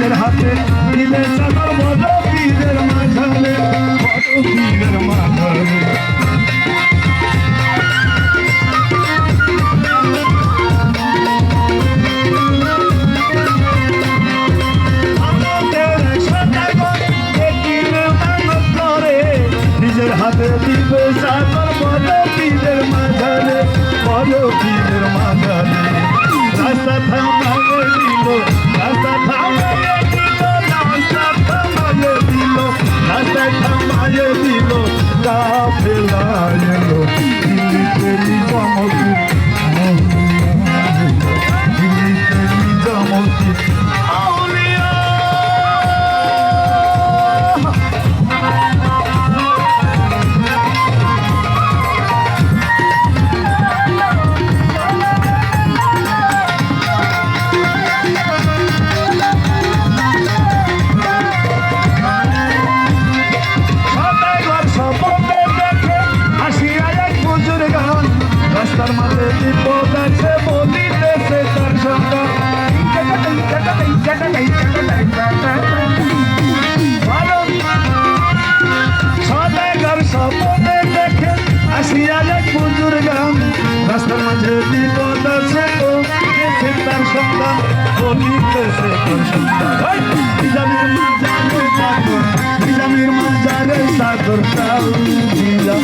নিজের হাতে দিলে চাদর বড় পীরের মাঝারে বড় পীরের মাঝারে নিজের হাতে দিবে চাদর বড় পীরের মাঝারে বড় পীরের মাঝারে রাস্তা থামায়ে দিল রাস্তা থামায়ে দিল রাস্তা থামায়ে দিল রাস্তা থামায়ে দিল কাফেলা এলো দিল্লিতে নিজামতি দিল্লিতে নিজামতি আউলিয়া রাস্তার মাঝে বিপদ আছে বলিতেছে তার সন্তান সদাগর স্বপ্নে দেখে আসিয়া এক বুজুর গান রাস্তার মাঝে বিপদ আছে বলিতেছে তার সন্তান বলিতেছে তার সন্তান নিজামের মাঝারে সাগর কাল নিজাম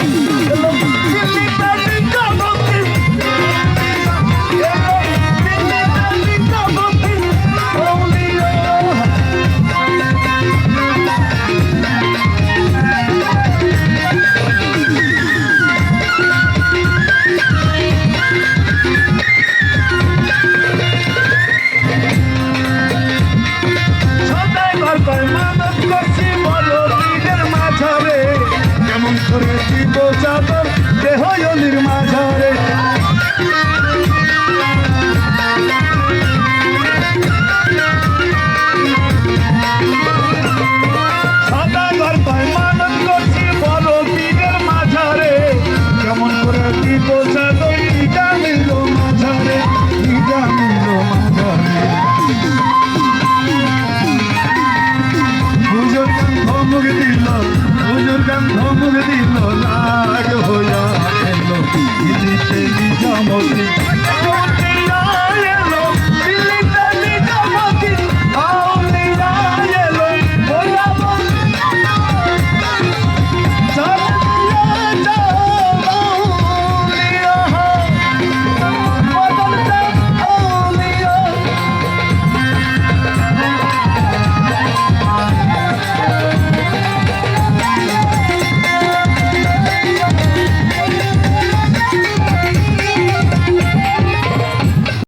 কেমন করে দিব চাদর দেহ অলির মাঝারে সদাগর পায় মানত করছি বড় পীরের মাঝারে কেমন করে দিব চাদর ইটা নিল মাঝারে ইটা নিল মাঝারে হুজুর গান ধমক দিল হুজুর গান ধমক দিল রাগ হইয়া এলো দিল্লিতে নিজামতি